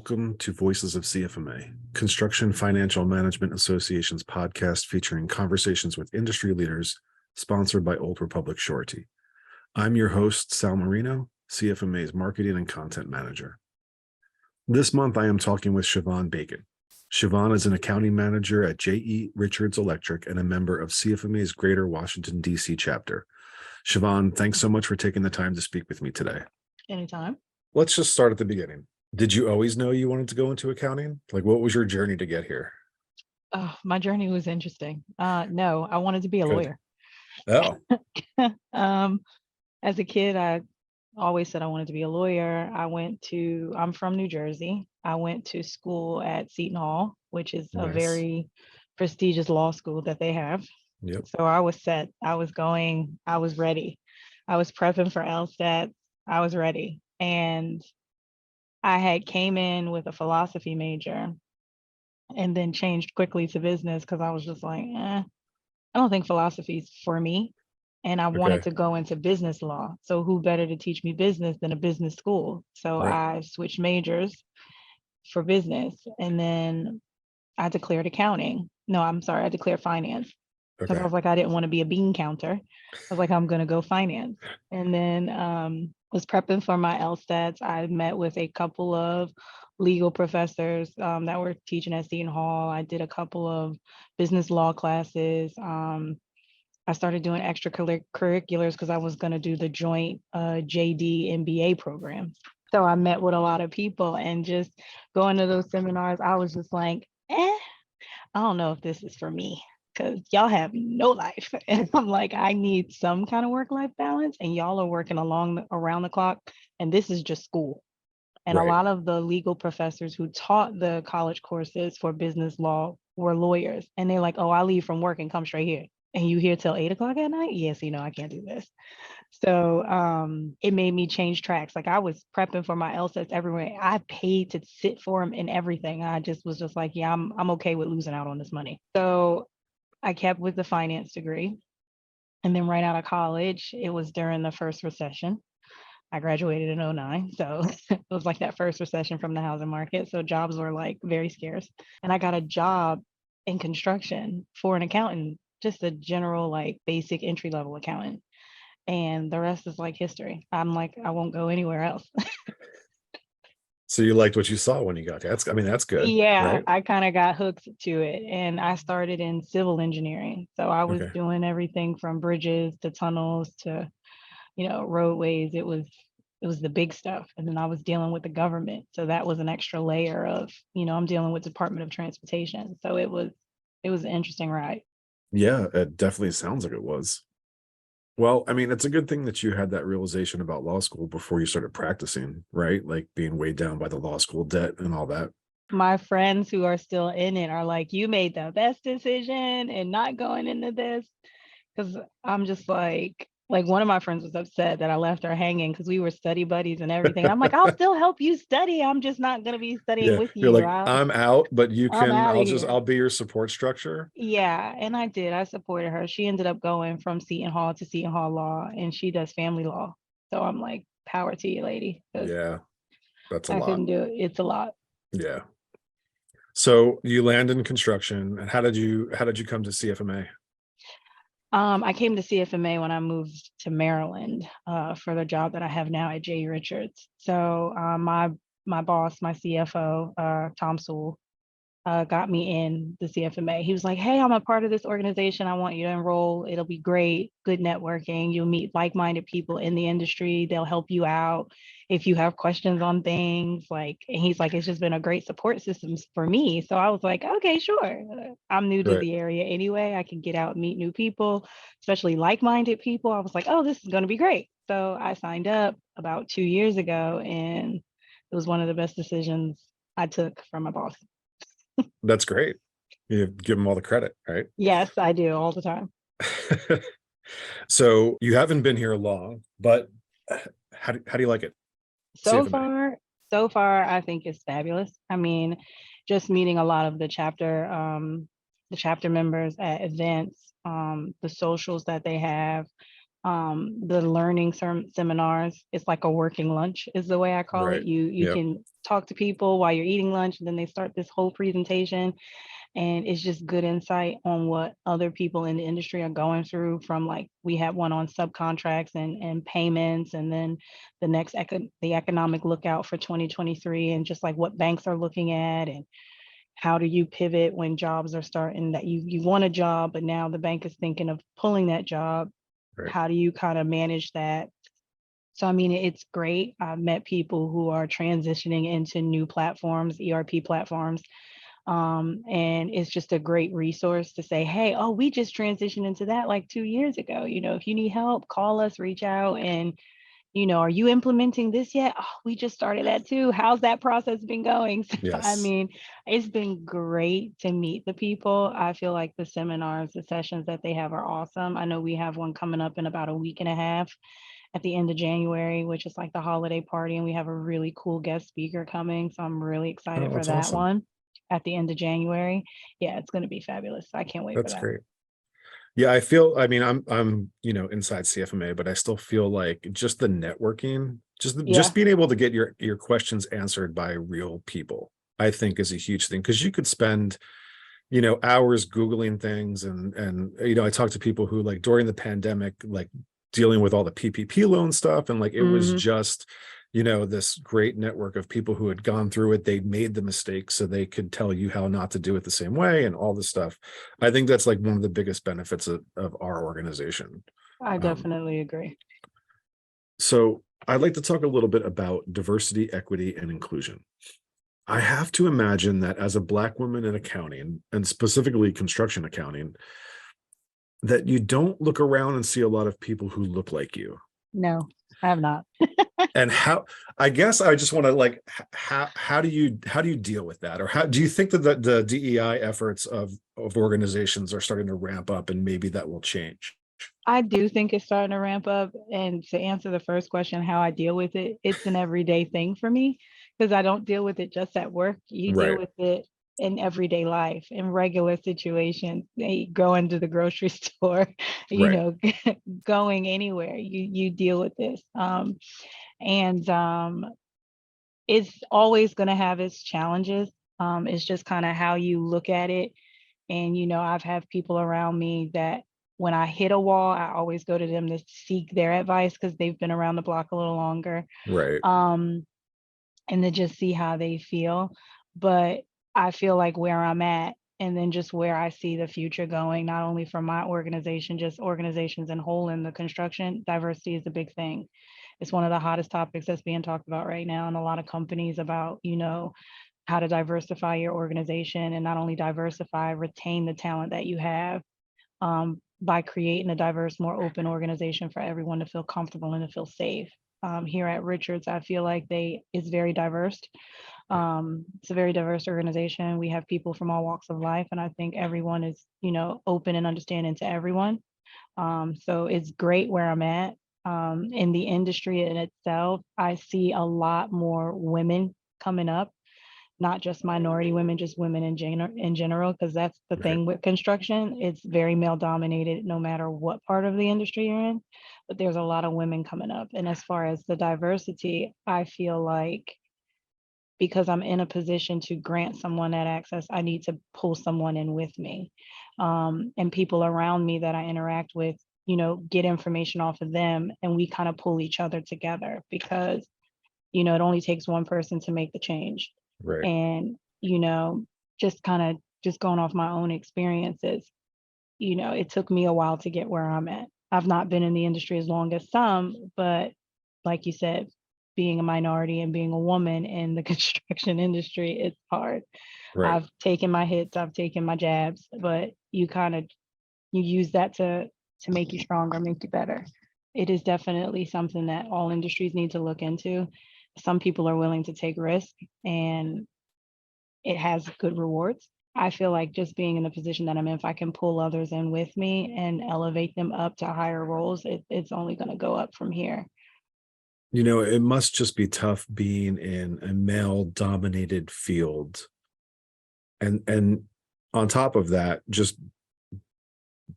welcome to Voices of CFMA, Construction Financial Management Association's podcast featuring conversations with industry leaders, sponsored by Old Republic Surety. I'm your host, Sal Marino, CFMA's Marketing and Content Manager. This month, I am talking with Chevonne Bacon. Chevonne is an accounting manager at J.E. Richards Electric and a member of CFMA's Greater Washington, D.C. chapter. Chevonne, thanks so much for taking the time to speak with me today. Anytime. Let's just start at the beginning. Did you always know you wanted to go into accounting? Like, what was your journey to get here? Oh, my journey was interesting. No, I wanted to be a Good. lawyer. Oh, As a kid, I always said I wanted to be a lawyer. I'm from New Jersey. I went to school at Seton Hall, which is a nice. very prestigious law school that they have. Yep. So I was set. I was ready. I was prepping for LSAT. I was ready. And I had came in with a philosophy major and then changed quickly to business because I was just like, I don't think philosophy is for me. And I wanted Okay. to go into business law. So who better to teach me business than a business school? So Right. I switched majors for business. And then I declared accounting. No, I'm sorry, I declared finance. Because I Okay. was like, I didn't want to be a bean counter. I was like, I'm going to go finance. And then was prepping for my LSATs. I met with a couple of legal professors that were teaching at Seton Hall. I did a couple of business law classes. I started doing extracurriculars because I was going to do the joint JD MBA program. So I met with a lot of people, and just going to those seminars, I was just like, I don't know if this is for me, because y'all have no life. And I'm like, I need some kind of work-life balance, and y'all are working around the clock, and this is just school. And a Right. lot of the legal professors who taught the college courses for business law were lawyers. And they're like, oh, I leave from work and come straight here. And you here till 8 o'clock at night? Yes, I can't do this. So it made me change tracks. Like, I was prepping for my LSATs everywhere. I paid to sit for them and everything. I just was just like, yeah, I'm okay with losing out on this money. So I kept with the finance degree. And then right out of college, it was during the first recession. I graduated in 2009. So it was like that first recession from the housing market. So jobs were like very scarce. And I got a job in construction for an accountant, just a general, like, basic entry level accountant. And the rest is like history. I'm like, I won't go anywhere else. So you liked what you saw when you got there. That's good. Yeah, Right. I kind of got hooked to it. And I started in civil engineering. So I was Okay. doing everything from bridges to tunnels to, roadways. It was the big stuff. And then I was dealing with the government. So that was an extra layer of, I'm dealing with Department of Transportation. So it was an interesting ride. Yeah, it definitely sounds like it was. Well, it's a good thing that you had that realization about law school before you started practicing, right? Like being weighed down by the law school debt and all that. My friends who are still in it are like, you made the best decision and not going into this. Because I'm just like one of my friends was upset that I left her hanging because we were study buddies and everything. I'm like, I'll still help you study. I'm just not going to be studying Yeah. with You're you. like, I'm out, but I'm out of I'll here. be your support structure. Yeah, and I did. I supported her. She ended up going from Seton Hall to Seton Hall Law, and she does family law. So I'm like, power to you, lady, because Yeah, that's a I lot. couldn't do it. It's a lot. Yeah. So you land in construction, and how did you come to CFMA? I came to CFMA when I moved to Maryland for the job that I have now at J. Richards. So my boss, my CFO, Tom Sewell, got me in the CFMA. He was like, hey, I'm a part of this organization. I want you to enroll. It'll be great. Good networking. You'll meet like-minded people in the industry. They'll help you out if you have questions on things. And he's like, it's just been a great support system for me. So I was like, okay, sure. I'm new to Right. the area anyway. I can get out and meet new people, especially like-minded people. I was like, oh, this is going to be great. So I signed up about 2 years ago, and it was one of the best decisions I took from my boss. That's great. You give them all the credit, right? Yes, I do all the time. So you haven't been here long, but how do you like it? So CFMA. far, so far, I think it's fabulous. I mean, just meeting a lot of the chapter members at events, the socials that they have, The learning seminars, it's like a working lunch is the way I call it. Right. You Yep. can talk to people while you're eating lunch, and then they start this whole presentation, and it's just good insight on what other people in the industry are going through. From like, we had one on subcontracts and payments, and then the next the economic lookout for 2023, and just like what banks are looking at, and how do you pivot when jobs are starting, that you want a job but now the bank is thinking of pulling that job. Right. How do you kind of manage that? So I mean, it's great. I've met people who are transitioning into new platforms, ERP platforms, and it's just a great resource to say, hey, oh, we just transitioned into that like 2 years ago. If you need help, call us, reach out. And are you implementing this yet? Oh, we just started that too. How's that process been going? So, I Yes. mean, it's been great to meet the people. I feel like the seminars, the sessions that they have are awesome. I know we have one coming up in about a week and a half at the end of January, which is like the holiday party. And we have a really cool guest speaker coming. So I'm really excited Oh, for that's that awesome. one at the end of January. Yeah, it's going to be fabulous. I can't wait for That's that. great. Yeah, I mean, I'm inside CFMA, but I still feel like just the networking, Yeah. just being able to get your questions answered by real people, I think is a huge thing. Because you could spend, hours Googling things, and I talked to people who, like, during the pandemic, like, dealing with all the PPP loan stuff, and like it was Mhm. just, this great network of people who had gone through it. They made the mistakes so they could tell you how not to do it the same way, and all this stuff. I think that's like one of the biggest benefits of our organization. I Um, definitely agree. so I'd like to talk a little bit about diversity, equity, and inclusion. I have to imagine that as a Black woman in accounting, and specifically construction accounting, that you don't look around and see a lot of people who look like you. No, I have not. And how, I guess I just want to, like, how do you deal with that? Or how do you think that the DEI efforts of organizations are starting to ramp up, and maybe that will change? I do think it's starting to ramp up. And to answer the first question, how I deal with it, it's an everyday thing for me, because I don't deal with it just at work. You deal Right. with it in everyday life, in regular situations, going to the grocery store, you Right. know, going anywhere, you deal with this. And It's always going to have its challenges. It's just kind of how you look at it. And, I've had people around me that when I hit a wall, I always go to them to seek their advice because they've been around the block a little longer, Right. um, and to just see how they feel. But I feel like where I'm at, and then just where I see the future going, not only for my organization, just organizations in whole in the construction, diversity is a big thing. It's one of the hottest topics that's being talked about right now in a lot of companies about, how to diversify your organization, and not only diversify, retain the talent that you have, by creating a diverse, more open organization for everyone to feel comfortable and to feel safe. Here at Richards, I feel like it's very diverse. It's a very diverse organization. We have people from all walks of life, and I think everyone is, open and understanding to everyone. So it's great where I'm at. In the industry in itself, I see a lot more women coming up, not just minority women, just women in general, because that's the Right. thing with construction. It's very male dominated, no matter what part of the industry you're in. But there's a lot of women coming up. And as far as the diversity, I feel like because I'm in a position to grant someone that access, I need to pull someone in with me. And people around me that I interact with, get information off of them, and we kind of pull each other together, because it only takes one person to make the change. Right. And, just going off my own experiences, it took me a while to get where I'm at. I've not been in the industry as long as some, but like you said, being a minority and being a woman in the construction industry, it's hard. Right. I've taken my hits, I've taken my jabs, but you use that to make you stronger, make you better. It is definitely something that all industries need to look into. Some people are willing to take risk, and it has good rewards. I feel like just being in the position that I'm in, if I can pull others in with me and elevate them up to higher roles, it's only going to go up from here. It must just be tough being in a male dominated field. And on top of that, just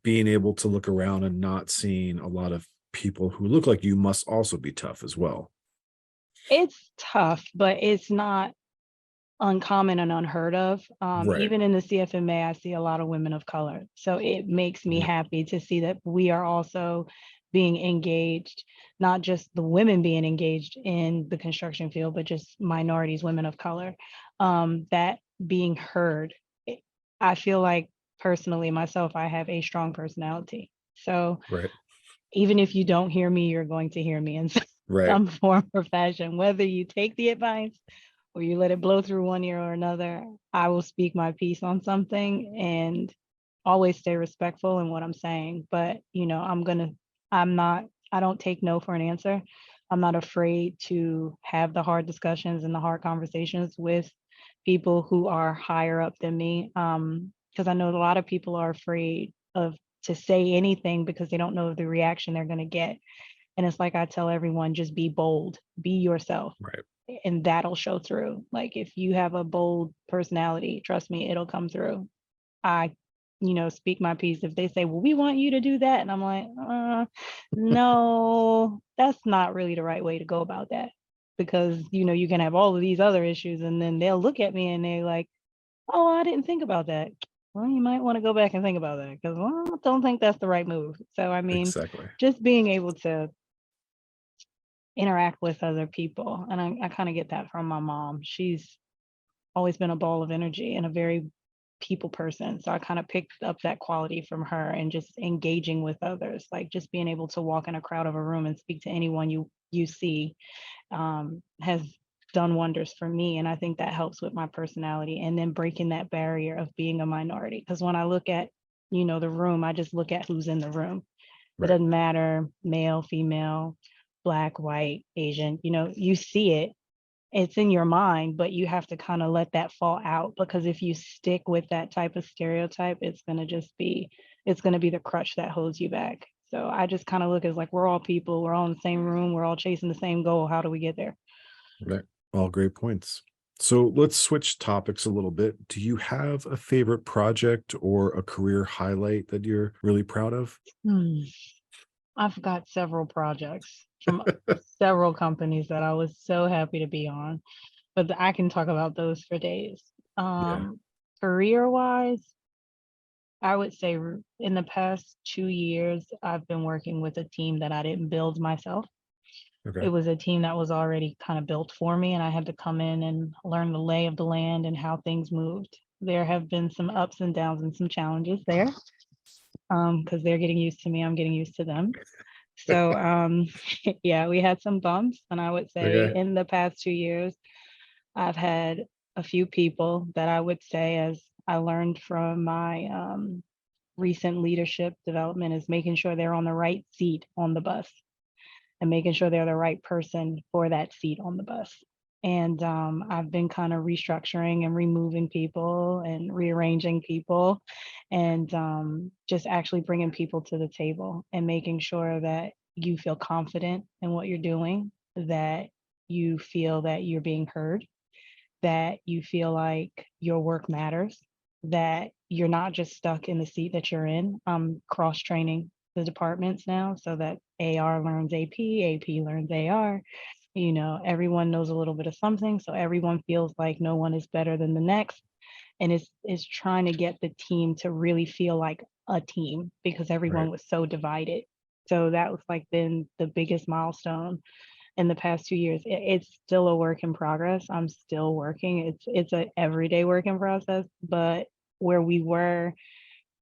being able to look around and not seeing a lot of people who look like you must also be tough as well. It's tough, but it's not uncommon and unheard of. Right. Even in the CFMA, I see a lot of women of color. So it makes me Yeah. happy to see that we are also being engaged, not just the women being engaged in the construction field, but just minorities, women of color, that being heard. I feel like personally, myself, I have a strong personality. So Right. even if you don't hear me, you're going to hear me in Right. some form or fashion, whether you take the advice or you let it blow through one ear or another. I will speak my piece on something and always stay respectful in what I'm saying. But, I don't take no for an answer. I'm not afraid to have the hard discussions and the hard conversations with people who are higher up than me. Because I know a lot of people are afraid of to say anything because they don't know the reaction they're going to get. And it's like I tell everyone, just be bold, be yourself, Right. and that'll show through. Like if you have a bold personality, trust me, it'll come through. I, speak my piece. If they say, well, we want you to do that. And I'm like, no, that's not really the right way to go about that. Because, you can have all of these other issues and then they'll look at me and they're like, oh, I didn't think about that. Well, you might want to go back and think about that because I don't think that's the right move. So, I mean, Exactly. just being able to interact with other people. And I kind of get that from my mom. She's always been a ball of energy and a very people person. So I kind of picked up that quality from her and just engaging with others, like just being able to walk in a crowd of a room and speak to anyone you see has done wonders for me. And I think that helps with my personality and then breaking that barrier of being a minority. Because when I look at, the room, I just look at who's in the room. It Right. doesn't matter, male, female, black, white, Asian, you see it, it's in your mind, but you have to kind of let that fall out because if you stick with that type of stereotype, it's going to be the crutch that holds you back. So I just kind of look as like we're all people, we're all in the same room, we're all chasing the same goal. How do we get there? Right. All great points. So let's switch topics a little bit. Do you have a favorite project or a career highlight that you're really proud of? Hmm. I've got several projects from several companies that I was so happy to be on, but I can talk about those for days. Yeah. Career wise, I would say in the past 2 years, I've been working with a team that I didn't build myself. Okay. It was a team that was already kind of built for me, and I had to come in and learn the lay of the land and how things moved. There have been some ups and downs and some challenges there because they're getting used to me, I'm getting used to them. So, yeah, we had some bumps, and I would say Okay. in the past 2 years, I've had a few people that I would say, as I learned from my recent leadership development, is making sure they're on the right seat on the bus and making sure they're the right person for that seat on the bus. And I've been kind of restructuring and removing people and rearranging people and just actually bringing people to the table and making sure that you feel confident in what you're doing, that you feel that you're being heard, that you feel like your work matters, that you're not just stuck in the seat that you're in. I'm cross training the departments now so that AR learns AP, AP learns AR. Everyone knows a little bit of something, so everyone feels like no one is better than the next. And it's trying to get the team to really feel like a team because everyone Right. was so divided. So that was like been the biggest milestone in the past 2 years. It's still a work in progress. I'm still working. It's a everyday work in process, but where we were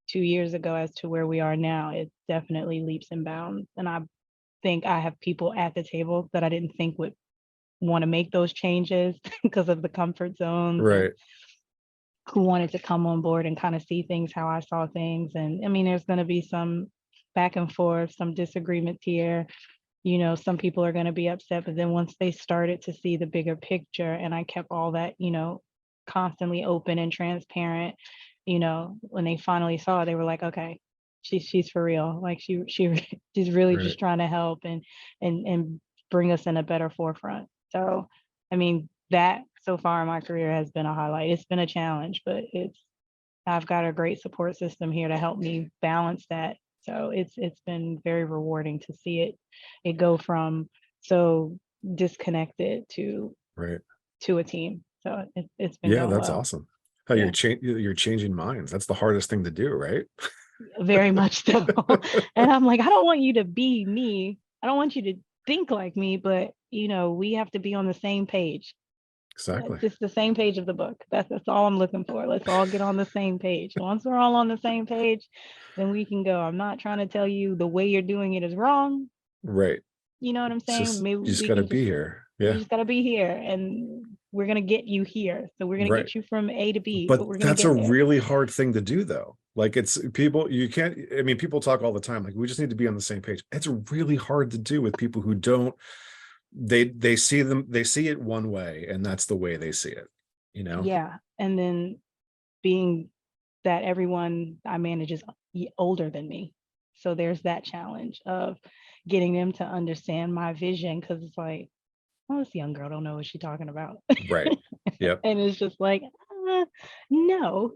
2 years ago as to where we are now, it's definitely leaps and bounds. And I think I have people at the table that I didn't think would want to make those changes because of the comfort zones and Right. who wanted to come on board and kind of see things how I saw things. And I mean, there's going to be some back and forth, some disagreements here. Some people are going to be upset, but then once they started to see the bigger picture and I kept all that, constantly open and transparent, when they finally saw it, they were like, okay, she's for real. Like she's really Right. just trying to help and bring us in a better forefront. So, I mean, that so far in my career has been a highlight. It's been a challenge, but I've got a great support system here to help me balance that So it's been very rewarding to see it go from so disconnected Right. to a team. So it's been Yeah, going that's well. awesome. How Yeah, you're changing minds. That's the hardest thing to do, right? very much so. And I'm like, I don't want you to be me. I don't want you to think like me, but we have to be on the same page. Exactly. Just the same page of the book. That's all I'm looking for. Let's all get on the same page. Once we're all on the same page, then we can go. I'm not trying to tell you the way you're doing it is wrong. Right. You know what I'm It's saying? just Maybe you just we got to can be just here. you Yeah. just gotta be here, and we're gonna get you here. So we're gonna Right. get you from A to B, But but we're gonna that's a get there. really hard thing to do, though. Like, it's people, you can't, I mean, people talk all the time, like, we just need to be on the same page. It's really hard to do with people who don't, they see it one way, and that's the way they see it, you know? Yeah, and then being that everyone I manage is older than me. So there's that challenge of getting them to understand my vision because it's like, oh, this young girl don't know what she's talking about. Right. Yep. And it's just like, no,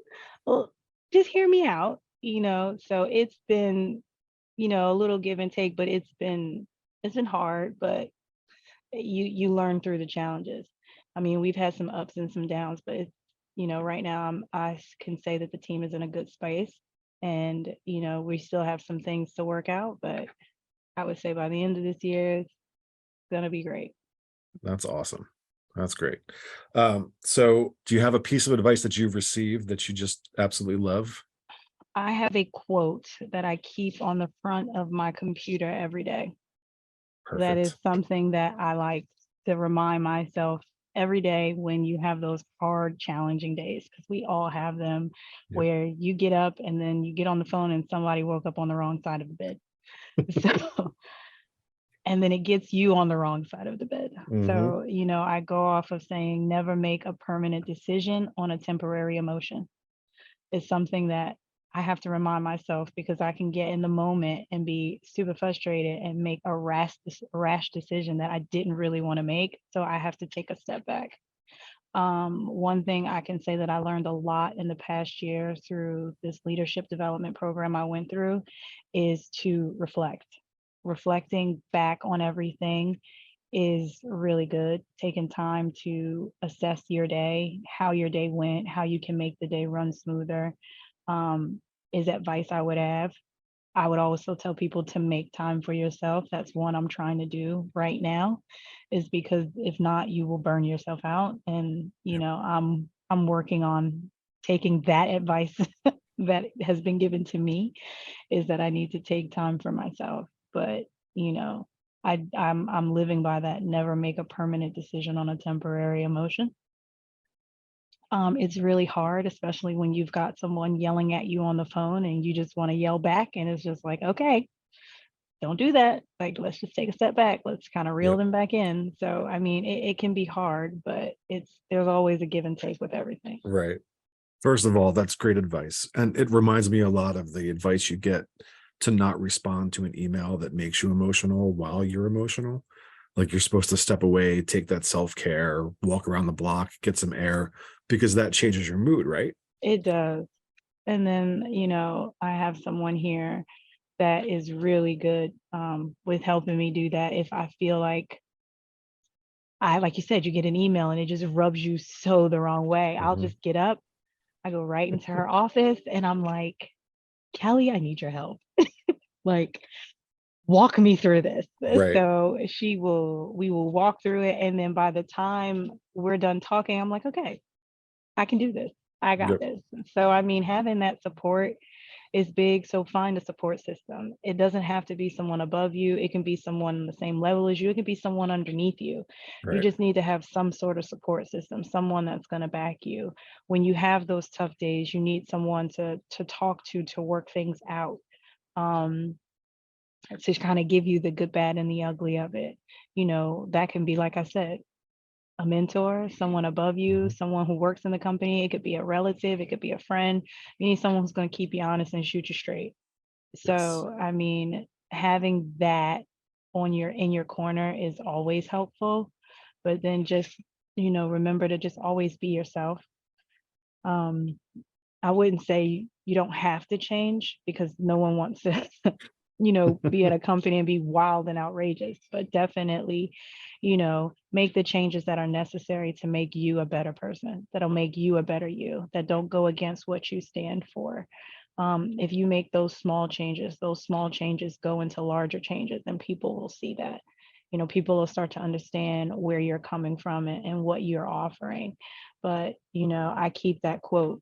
well, just hear me out. So it's been, a little give and take, but it's been hard, but you learn through the challenges. I mean, we've had some ups and some downs, but right now I can say that the team is in a good space, and we still have some things to work out, but I would say by the end of this year, it's gonna be great. That's awesome. That's great. So do you have a piece of advice that you've received that you just absolutely love? I have a quote that I keep on the front of my computer every day. That is Perfect. something that I like to remind myself every day when you have those hard, challenging days, because we all have them Yep. where you get up and then you get on the phone and somebody woke up on the wrong side of the bed. So, and then it gets you on the wrong side of the bed. Hmm. So, I go off of saying never make a permanent decision on a temporary emotion. Is something that I have to remind myself because I can get in the moment and be super frustrated and make a rash decision that I didn't really want to make. So I have to take a step back. One thing I can say that I learned a lot in the past year through this leadership development program I went through is to reflect. Reflecting back on everything is really good. Taking time to assess your day, how your day went, how you can make the day run smoother, um, is advice I would have. I would also tell people to make time for yourself. That's one I'm trying to do right now, is because if not, you will burn yourself out. And Yep. I'm working on taking that advice that has been given to me, is that I need to take time for myself. But you know, I'm living by that. Never make a permanent decision on a temporary emotion. It's really hard, especially when you've got someone yelling at you on the phone and you just want to yell back. And it's just like, okay, don't do that. Like, let's just take a step back. Let's kind of reel Yep. them back in. So, I mean, it can be hard, but there's always a give and take with everything. Right. First of all, that's great advice. And it reminds me a lot of the advice you get to not respond to an email that makes you emotional while you're emotional. Like, you're supposed to step away, take that self care, walk around the block, get some air, because that changes your mood, right? It does. And then, I have someone here that is really good with helping me do that. If I feel like like you said, you get an email and it just rubs you so the wrong way, I'll Hmm. just get up. I go right into her office and I'm like, Kelly, I need your help. Like, walk me through this. Right. So we will walk through it. And then by the time we're done talking, I'm like, okay, I can do this. I got Yep. this. So, I mean, having that support is big. So find a support system. It doesn't have to be someone above you. It can be someone on the same level as you. It can be someone underneath you. You Right. just need to have some sort of support system, someone that's going to back you. When you have those tough days, you need someone to talk to work things out. Um, to kind of give you the good, bad, and the ugly of it. That can be, like I said, a mentor, someone above you, Mhm. someone who works in the company. It could be a relative, it could be a friend. You need someone who's going to keep you honest and shoot you straight. Yes. So, I mean, having that in your corner is always helpful, but then just, remember to just always be yourself. Um, I wouldn't say you don't have to change because no one wants to, be at a company and be wild and outrageous, but definitely, make the changes that are necessary to make you a better person, that'll make you a better you, that don't go against what you stand for. If you make those small changes go into larger changes, and people will see that. People will start to understand where you're coming from and what you're offering. But, I keep that quote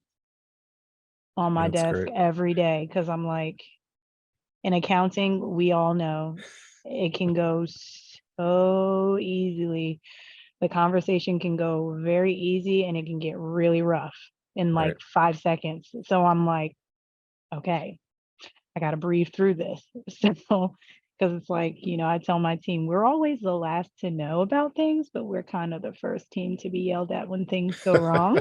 on my That's desk great. every day because I'm like, in accounting, we all know it can go so easily. The conversation can go very easy and it can get really rough in like Right. 5 seconds. So I'm like, okay, I got to breathe through this. So, because it's like, I tell my team, we're always the last to know about things, but we're kind of the first team to be yelled at when things go wrong.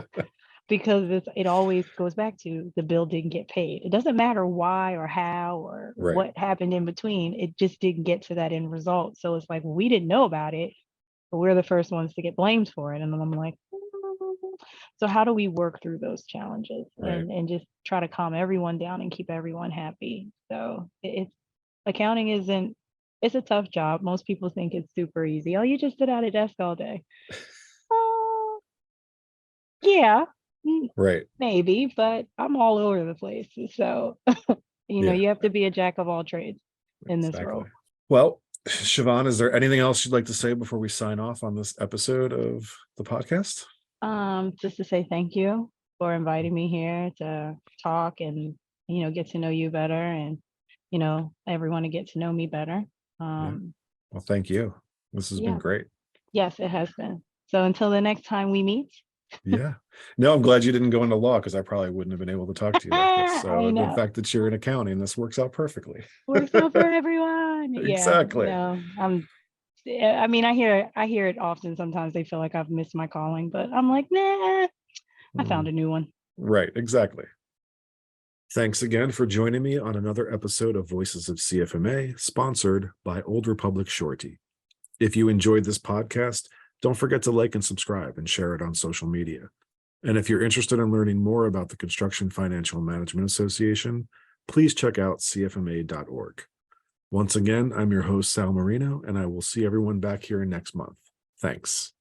Because it always goes back to the bill didn't get paid. It doesn't matter why or how or Right. what happened in between. It just didn't get to that end result. So it's like, we didn't know about it, but we're the first ones to get blamed for it. And then I'm like, so how do we work through those challenges Right. and just try to calm everyone down and keep everyone happy? So it's accounting it's a tough job. Most people think it's super easy. Oh, you just sit at a desk all day. Uh, yeah, Right. maybe, but I'm all over the place. So, Yeah, you have to be a jack of all trades in this exactly. role. Well, Chevonne, is there anything else you'd like to say before we sign off on this episode of the podcast? Just to say thank you for inviting me here to talk and, get to know you better and, everyone to get to know me better. Yeah. Well, thank you. This has been Yeah, great. yes, it has been. So until the next time we meet, Yeah. No, I'm glad you didn't go into law because I probably wouldn't have been able to talk to you like this. I So the know, fact that you're in accounting, this works out perfectly. works out for everyone. Yeah, Exactly. no, I mean, I hear it often. Sometimes they feel like I've missed my calling, but I'm like, nah, I found Mhm. a new one. Right. Exactly. Thanks again for joining me on another episode of Voices of CFMA, sponsored by Old Republic Surety. If you enjoyed this podcast, don't forget to like and subscribe and share it on social media. And if you're interested in learning more about the Construction Financial Management Association, please check out cfma.org. Once again, I'm your host, Sal Marino, and I will see everyone back here next month. Thanks.